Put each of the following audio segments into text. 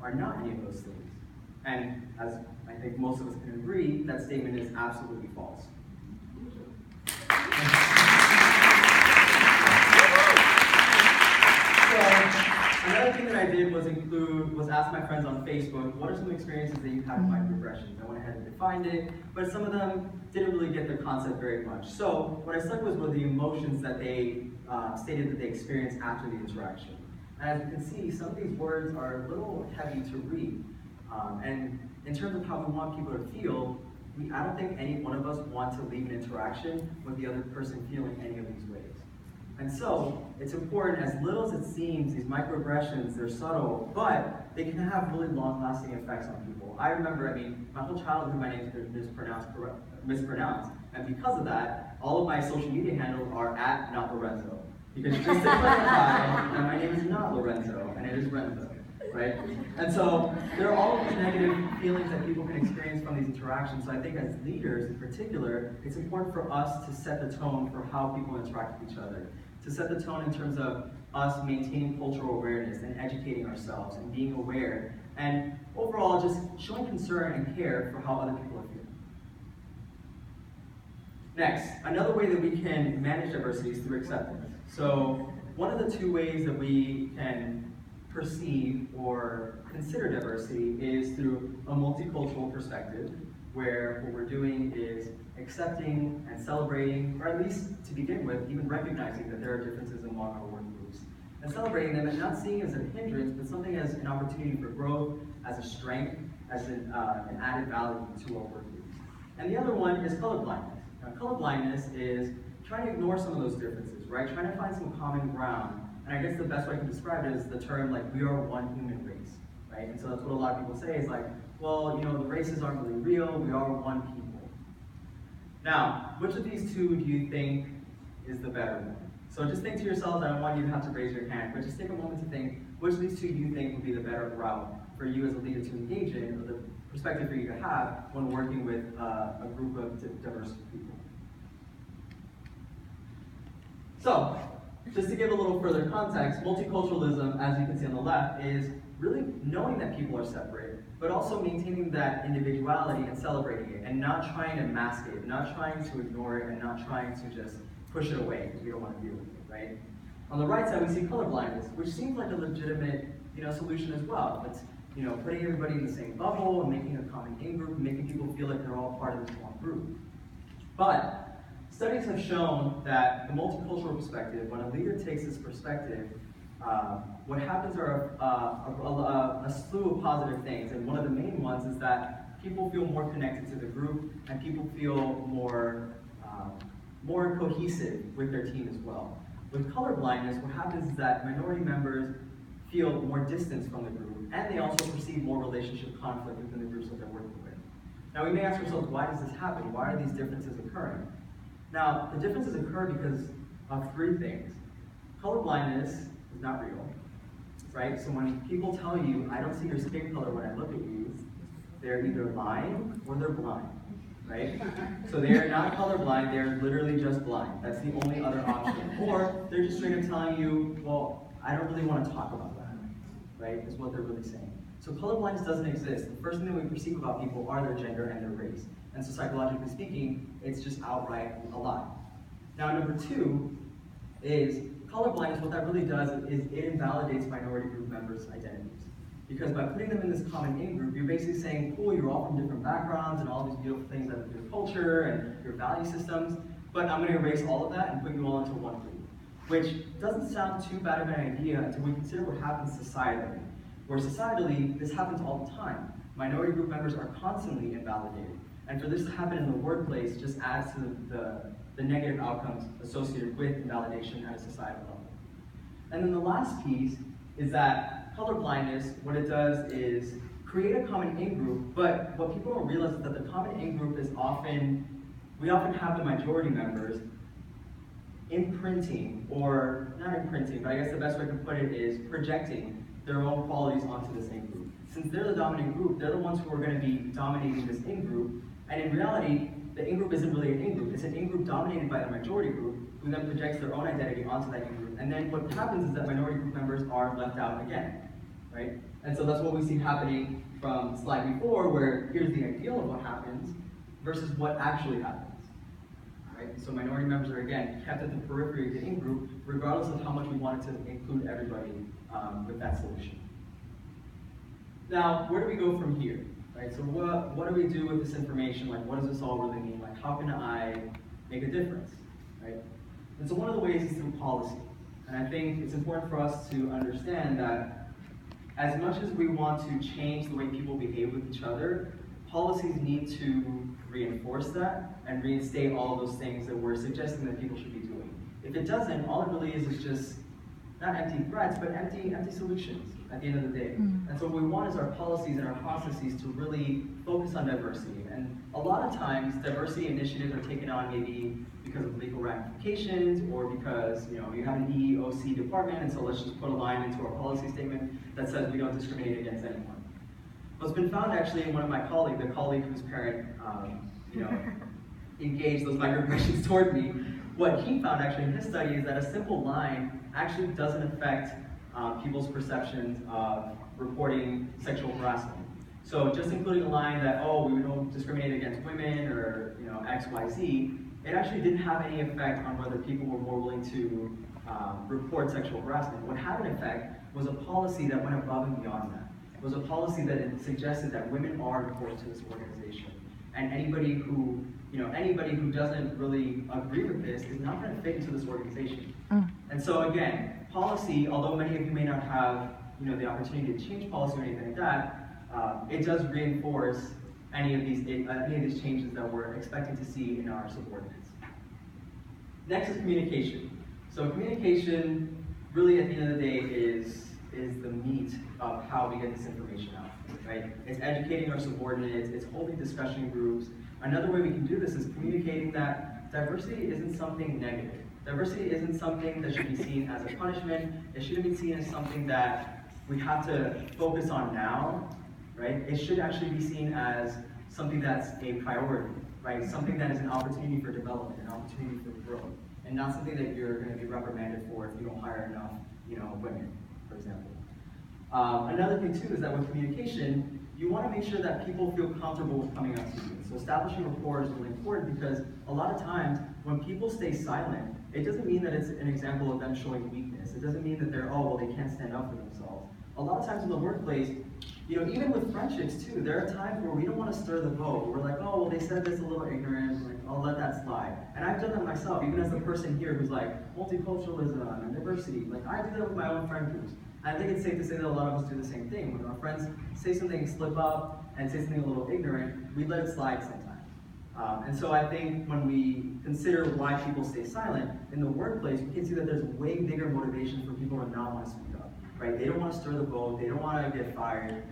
are not any of those things. And as I think most of us can agree, that statement is absolutely false. Another thing that I did was ask my friends on Facebook, what are some experiences that you've had with microaggressions? I went ahead and defined it, but some of them didn't really get the concept very much. So what I stuck with were the emotions that they stated that they experienced after the interaction. And as you can see, some of these words are a little heavy to read. And in terms of how we want people to feel, I don't think any one of us want to leave an interaction with the other person feeling any of these ways. And so, it's important, as little as it seems, these microaggressions, they're subtle, but they can have really long-lasting effects on people. I remember, my whole childhood, my name is mispronounced, and because of that, all of my social media handles are @NotLorenzo. Because just to clarify, that my name is not Lorenzo, and it is Renzo, right? And so, there are all of these negative feelings that people can experience from these interactions. So I think as leaders, in particular, it's important for us to set the tone for how people interact with each other. To set the tone in terms of us maintaining cultural awareness and educating ourselves and being aware, and overall just showing concern and care for how other people are feeling. Next, another way that we can manage diversity is through acceptance. So one of the two ways that we can perceive or consider diversity is through a multicultural perspective, where what we're doing is accepting and celebrating, or at least to begin with, even recognizing that there are differences among our work groups, and celebrating them and not seeing it as a hindrance, but something as an opportunity for growth, as a strength, as an added value to our work groups. And the other one is colorblindness. Now, colorblindness is trying to ignore some of those differences, right? Trying to find some common ground. And I guess the best way I can describe it is the term, like, we are one human race, right? And so that's what a lot of people say is like, well, the races aren't really real, we are one people. Now, which of these two do you think is the better one? So just think to yourselves, I don't want you to have to raise your hand, but just take a moment to think, which of these two do you think would be the better route for you as a leader to engage in, or the perspective for you to have when working with a group of diverse people? So, just to give a little further context, multiculturalism, as you can see on the left, is really knowing that people are separate, but also maintaining that individuality and celebrating it, and not trying to mask it, not trying to ignore it, and not trying to just push it away because we don't want to deal with it, right? On the right side, we see colorblindness, which seems like a legitimate, solution as well. It's, putting everybody in the same bubble and making a common in-group, and making people feel like they're all part of this one group. But studies have shown that the multicultural perspective, when a leader takes this perspective, what happens are a slew of positive things, and one of the main ones is that people feel more connected to the group, and people feel more cohesive with their team as well. With colorblindness, what happens is that minority members feel more distance from the group, and they also perceive more relationship conflict within the groups that they're working with. Now we may ask ourselves, why does this happen? Why are these differences occurring? Now, the differences occur because of three things. Colorblindness is not real, right? So when people tell you, I don't see your skin color when I look at you, they're either lying or they're blind, right? So they are not colorblind, they're literally just blind. That's the only other option. Or they're just straight up telling you, well, I don't really want to talk about that, right? Is what they're really saying. So colorblindness doesn't exist. The first thing that we perceive about people are their gender and their race. And so psychologically speaking, it's just outright a lie. Now, number two is colorblindness. What that really does is it invalidates minority group members' identities. Because by putting them in this common in-group, you're basically saying, cool, you're all from different backgrounds and all these beautiful things of your culture and your value systems, but I'm going to erase all of that and put you all into one group. Which doesn't sound too bad of an idea until we consider what happens societally. Where societally, this happens all the time. Minority group members are constantly invalidated. And for this to happen in the workplace just adds to the negative outcomes associated with invalidation at a societal level. And then the last piece is that colorblindness, what it does is create a common in-group, but what people don't realize is that the common in-group is we often have the majority members imprinting, or not imprinting, but I guess the best way to put it is projecting their own qualities onto this in-group. Since they're the dominant group, they're the ones who are going to be dominating this in-group, and in reality, the in-group isn't really an in-group. It's an in-group dominated by the majority group, who then projects their own identity onto that in-group. And then what happens is that minority group members are left out again, right? And so that's what we see happening from the slide before, where here's the ideal of what happens versus what actually happens. Right? So minority members are, again, kept at the periphery of the in-group, regardless of how much we wanted to include everybody with that solution. Now, where do we go from here? Right? So what do we do with this information? Like, what does this all really mean? Like, how can I make a difference? Right? And so one of the ways is through policy. And I think it's important for us to understand that as much as we want to change the way people behave with each other, policies need to reinforce that and reinstate all of those things that we're suggesting that people should be doing. If it doesn't, all it really is just not empty threats, but empty solutions at the end of the day. And so what we want is our policies and our processes to really focus on diversity. And a lot of times, diversity initiatives are taken on maybe because of legal ramifications or because you have an EEOC department, and so let's just put a line into our policy statement that says we don't discriminate against anyone. What's been found actually in one of my colleagues, the colleague whose parent engaged those microaggressions toward me, what he found actually in his study is that a simple line actually doesn't affect people's perceptions of reporting sexual harassment. So just including a line that, oh, we don't discriminate against women or X, Y, Z, it actually didn't have any effect on whether people were more willing to report sexual harassment. What had an effect was a policy that went above and beyond that. It was a policy that suggested that women are important to this organization. And anybody who doesn't really agree with this is not going to fit into this organization. And so again, policy, although many of you may not have the opportunity to change policy or anything like that, it does reinforce any of these changes that we're expecting to see in our subordinates. Next is communication. So communication, really at the end of the day, is the meat of how we get this information out, right? It's educating our subordinates, it's holding discussion groups. Another way we can do this is communicating that diversity isn't something negative. Diversity isn't something that should be seen as a punishment. It shouldn't be seen as something that we have to focus on now, right? It should actually be seen as something that's a priority, right? Something that is an opportunity for development, an opportunity for growth, and not something that you're going to be reprimanded for if you don't hire enough, women, for example. Another thing too is that with communication, you want to make sure that people feel comfortable with coming up to you. So establishing rapport is really important because a lot of times when people stay silent, it doesn't mean that it's an example of them showing weakness. It doesn't mean that they can't stand up for themselves. A lot of times in the workplace, even with friendships too, there are times where we don't want to stir the boat. We're like, oh, well, they said this a little ignorant, like, I'll let that slide. And I've done that myself, even as the person here who's like, multiculturalism and diversity. Like, I do that with my own friend groups. And I think it's safe to say that a lot of us do the same thing. When our friends say something, slip up, and say something a little ignorant, we let it slide sometimes. And so I think when we consider why people stay silent, in the workplace, we can see that there's way bigger motivation for people to not want to speak up, right? They don't want to stir the boat, they don't want to get fired,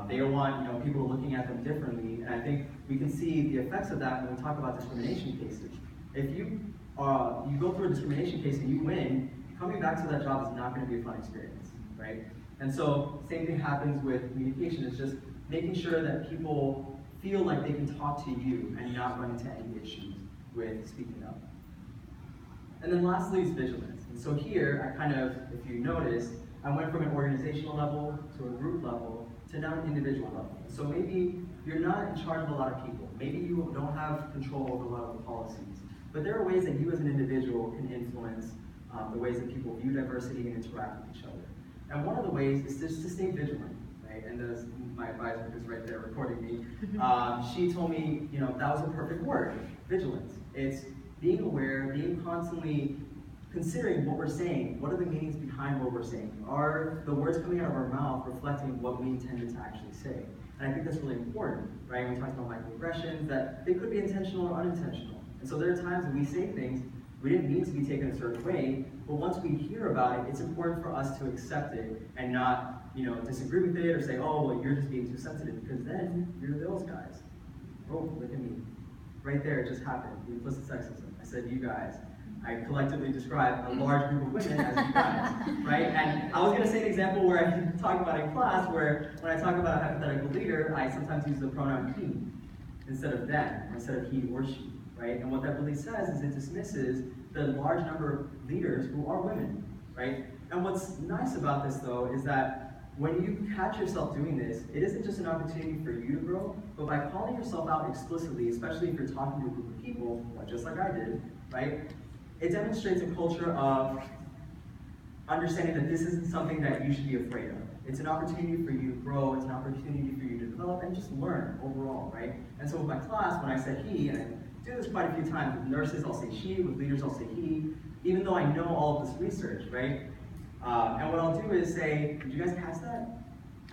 they don't want people looking at them differently, and I think we can see the effects of that when we talk about discrimination cases. If you go through a discrimination case and you win, coming back to that job is not going to be a fun experience, right? And so same thing happens with communication. It's just making sure that people feel like they can talk to you and not run into any issues with speaking up. And then lastly is vigilance. And so here, if you notice, I went from an organizational level to a group level to now an individual level. So maybe you're not in charge of a lot of people. Maybe you don't have control over a lot of the policies. But there are ways that you as an individual can influence the ways that people view diversity and interact with each other. And one of the ways is just to stay vigilant, right? And as my advisor, who's right there recording me, she told me, that was a perfect word, vigilance. It's being aware, being constantly considering what we're saying. What are the meanings behind what we're saying? Are the words coming out of our mouth reflecting what we intended to actually say? And I think that's really important, right? When we talk about microaggressions, that they could be intentional or unintentional. And so there are times when we say things we didn't mean to be taken a certain way, but once we hear about it, it's important for us to accept it and not, disagree with it or say, oh, well, you're just being too sensitive, because then you're those guys. Oh, look at me. Right there, it just happened. The implicit sexism. I said, you guys. I collectively describe a large group of women as you guys, right? And I was going to say an example where I can talk about in class, where when I talk about a hypothetical leader, I sometimes use the pronoun he instead of them, or instead of he or she. Right? And what that really says is it dismisses the large number of leaders who are women, right? And what's nice about this, though, is that when you catch yourself doing this, it isn't just an opportunity for you to grow, but by calling yourself out explicitly, especially if you're talking to a group of people, just like I did, right? It demonstrates a culture of understanding that this isn't something that you should be afraid of. It's an opportunity for you to grow, it's an opportunity for you to develop and just learn overall, right? And so with my class, when I said he, and I do this quite a few times, with nurses I'll say she, with leaders I'll say he, even though I know all of this research, right? And what I'll do is say, did you guys catch that?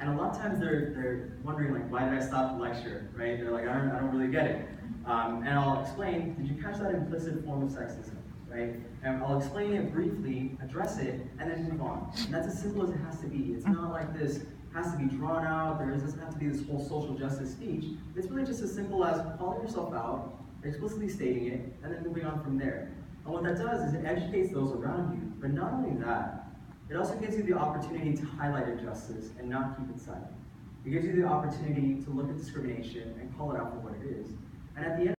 And a lot of times they're wondering, like, why did I stop the lecture, right? They're like, I don't really get it. And I'll explain, did you catch that implicit form of sexism, right? And I'll explain it briefly, address it, and then move on. And that's as simple as it has to be. It's not like this has to be drawn out, there doesn't have to be this whole social justice speech. It's really just as simple as calling yourself out, explicitly stating it, and then moving on from there. And what that does is it educates those around you, but not only that, it also gives you the opportunity to highlight injustice and not keep it silent. It gives you the opportunity to look at discrimination and call it out for what it is. And at the end